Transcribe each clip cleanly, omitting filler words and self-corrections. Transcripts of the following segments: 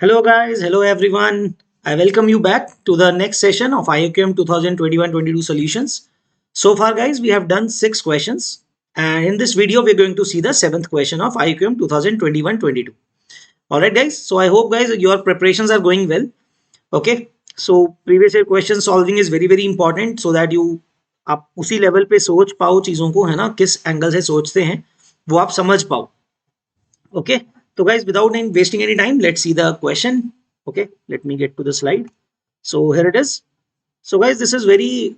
Hello guys, hello everyone. I welcome you back to the next session of IOQM 2021-22 solutions. So far guys, we have done 6 questions and in this video we're going to see the 7th question of IOQM 2021-22. Alright guys, so I hope guys your preparations are going well. Okay, so previous year question solving is very important so that you आप उसी level पे सोच पाओ चीजों को, है ना, किस एंगल से सोचते हैं वो आप समझ पाओ. Okay, so guys, without wasting any time, let's see the question. Okay, let me get to the slide. So here it is. So guys, this is very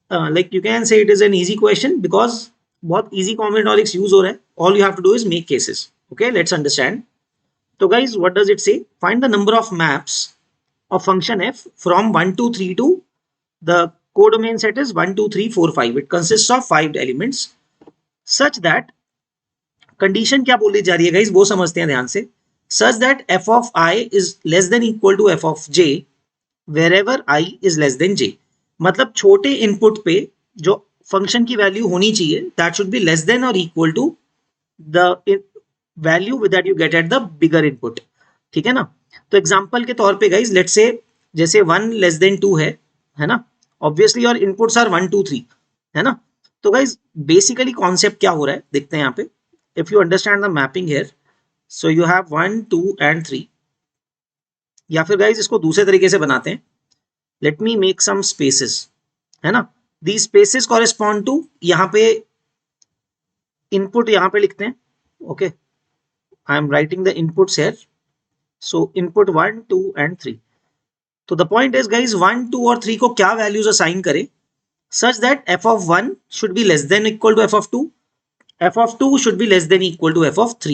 like you can say it is an easy question because बहुत easy combinatorics use हो रहा है. All you have to do is make cases. Okay, let's understand. So guys, what does it say? Find the number of maps of function f from 1 to 3 to the codomain set is 1 2 3 4 5. It consists of 5 elements such that condition क्या बोली जा रही है guys वो समझते हैं ध्यान से. Such that f of i is less than equal to F of j whenever i is less than j. मतलब छोटे इनपुट पे जो फंक्शन की वैल्यू होनी चाहिए that should be less than और equal to the value that you get at the bigger input. ठीक है ना. तो एग्जांपल के तौर पे गाइस लेट्स से जैसे 1 लेस देन 2 है ना. ऑब्वियसली और इनपुट्स आर 1 2 3 है ना. तो गाइस बेसिकली कॉन्सेप्ट क्या हो रहा है देखते हैं यहाँ पे. If you understand the mapping here, so you have 1 2 and 3. या फिर गाइज इसको दूसरे तरीके से बनाते हैं. Let me make some spaces, है ना. these spaces correspond to यहाँ पे इनपुट यहाँ पे लिखते हैं. Okay, I am writing the inputs here. so input 1 2 and 3. तो द पॉइंट इज गाइज 1 2 और 3 को क्या वैल्यूज असाइन करें such that f of 1 should be less than equal to f of 2. f of 2 should be less than equal to f of 3,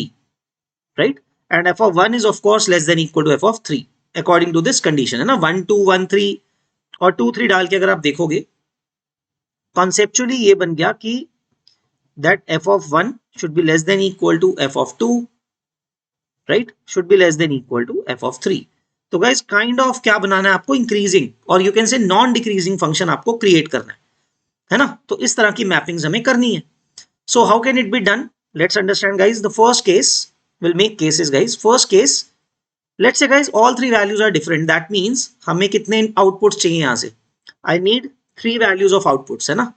right? And f of 1 is of course less than equal to f of 3 according to this condition, है ना. 1 2 1 3 और 2 3 डाल के अगर आप देखोगे conceptually ये बन गया कि that f of 1 should be less than equal to f of 2, right? should be less than equal to f of 3. तो गाइस काइंड ऑफ क्या बनाना है आपको, इंक्रीजिंग और you can say non decreasing function आपको क्रिएट करना है ना. तो इस तरह की मैपिंग्स हमें करनी है. So how can it be done? Let's understand guys. The first case, we'll make cases guys. First case, let's say guys all three values are different. That means हमें कितने outputs चाहिए यहाँ से. I need 3 values of outputs, है ना.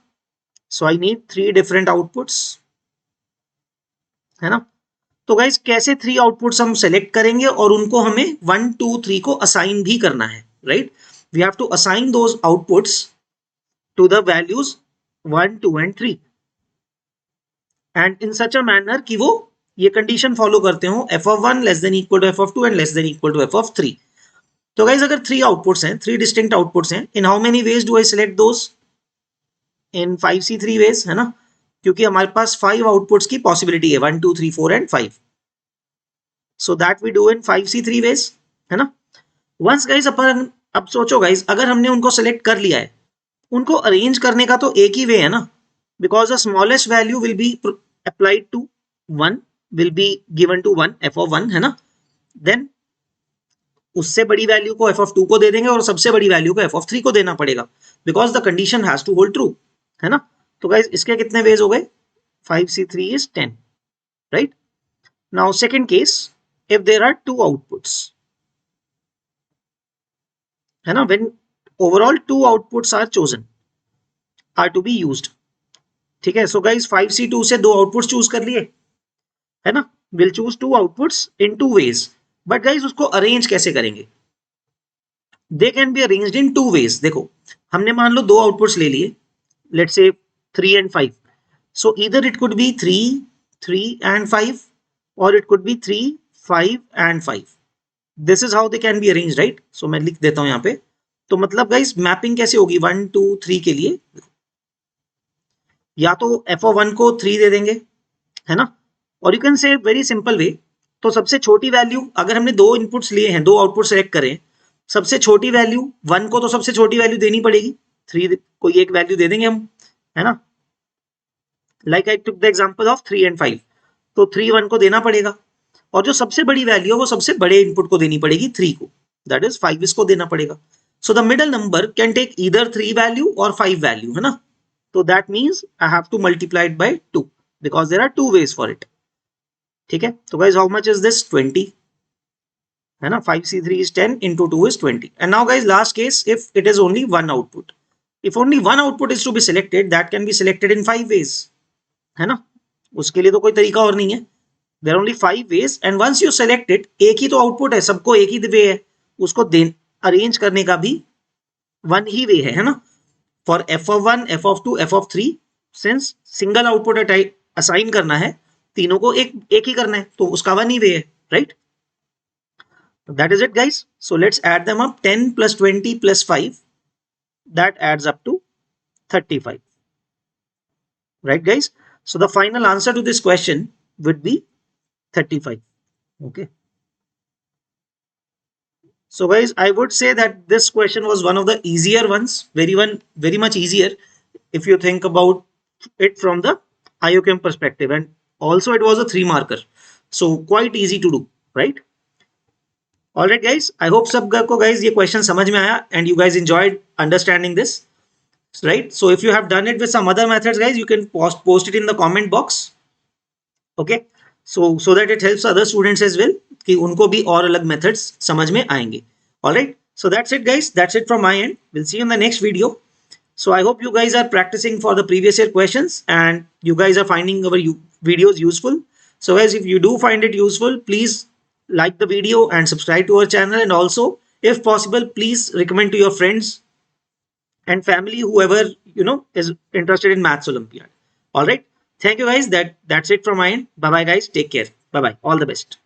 So I need 3 different outputs, है ना. तो guys कैसे 3 outputs हम select करेंगे और उनको हमें 1 2 3 को assign भी करना है, right? We have to assign those outputs to the values 1 2 and 3. And in such a manner कि वो ये कंडीशन फॉलो करते हो F of 1 less than equal to F of 2 and less than equal to F of 3. तो guys अगर 3 outputs हैं, 3 distinct outputs हैं, in how many ways do I select those? In 5C3 ways, है ना. क्योंकि हमारे पास 5 आउटपुट्स की possibility है 1 2 3 4 and 5. So that we do in 5C3 ways, है ना. वंस गाइस अपन अब सोचो गाइस अगर हमने उनको सिलेक्ट कर लिया है, उनको अरेंज करने का तो एक ही वे है ना. Because the smallest value will be applied to 1 will be given to 1 f of 1, है ना. Then उससे बड़ी वैल्यू को f of 2 को दे देंगे और सबसे बड़ी वैल्यू को f of 3 को देना पड़ेगा because the condition has to hold true, है ना. तो गाइस इसके कितने वेज हो गए? 5C3 is 10, right? Now second case, if there are 2 outputs, है ना, when overall 2 outputs are chosen are to be used. ठीक है. सो गाइस 5C2 से 2 आउटपुट्स चूज कर लिए, है ना. Will choose 2 outputs in 2 ways. But guys उसको अरेंज कैसे करेंगे? They can be arranged in 2 ways. देखो हमने मान लो 2 आउटपुट्स ले लिए, let's say 3 and 5. So either it could be 3 3 and 5 और it could be 3 5 and 5. This is how they can be arrange, right. So मैं लिख देता हूं यहाँ पे. तो मतलब गाइस मैपिंग कैसे होगी 1 2 3 के लिए? या तो f of 1 को 3 दे देंगे, है ना. और you can say very simple way. तो सबसे छोटी वैल्यू अगर हमने 2 इनपुट्स लिए हैं, 2 आउटपुट सेलेक्ट करें, सबसे छोटी वैल्यू 1 को तो सबसे छोटी वैल्यू देनी पड़ेगी, 3 कोई एक वैल्यू दे देंगे हम, है ना. Like I took the example of 3 and 5. तो 3 1 को देना पड़ेगा और जो सबसे बड़ी वैल्यू है वो सबसे बड़े इनपुट को देनी पड़ेगी 3 को, दैट इज 5 इसको देना पड़ेगा. So the middle number can take either 3 value और 5 वैल्यू, है ना. So that means I have to multiply it by 2 because there are 2 ways for it. ठीक है. तो guys how much is this? 20, है ना. 5C3 is 10 into 2 is 20. And now guys, last case, if it is only one output. If only one output is to be selected, that can be selected in 5 ways. है ना. उसके लिए तो कोई तरीका और नहीं है. There are only 5 ways and once you select it, एक ही तो आउटपुट है, सबको एक ही वे है, उसको अरेंज करने का भी वन ही वे है ना. For f(1), f(2), f(3), since single output assign करना है, तीनों को एक ही करना है, तो उसका वन ही वे है, right. That is it guys. So let's add them up. 10 plus 20 plus 5, that adds up to 35. Right guys. So the final answer to this question would be 35. Okay. So guys, I would say that this question was one of the easier ones, very much easier if you think about it from the IOChem perspective, and also it was a 3 marker, so quite easy to do, right? Alright guys, I hope सबको guys ये question समझ में आया and you guys enjoyed understanding this, right? So if you have done it with some other methods guys, you can post it in the comment box. Okay, so that it helps other students as well कि उनको भी और अलग methods समझ में आएंगे. Alright, so that's it guys, that's it from my end. We'll see you in the next video. So I hope you guys are practicing for the previous year questions and you guys are finding our videos useful. So guys, if you do find it useful, please like the video and subscribe to our channel, and also if possible please recommend to your friends and family, whoever is interested in Maths Olympiad. All right, thank you guys, that's it from my end. Bye bye guys, take care, bye bye, all the best.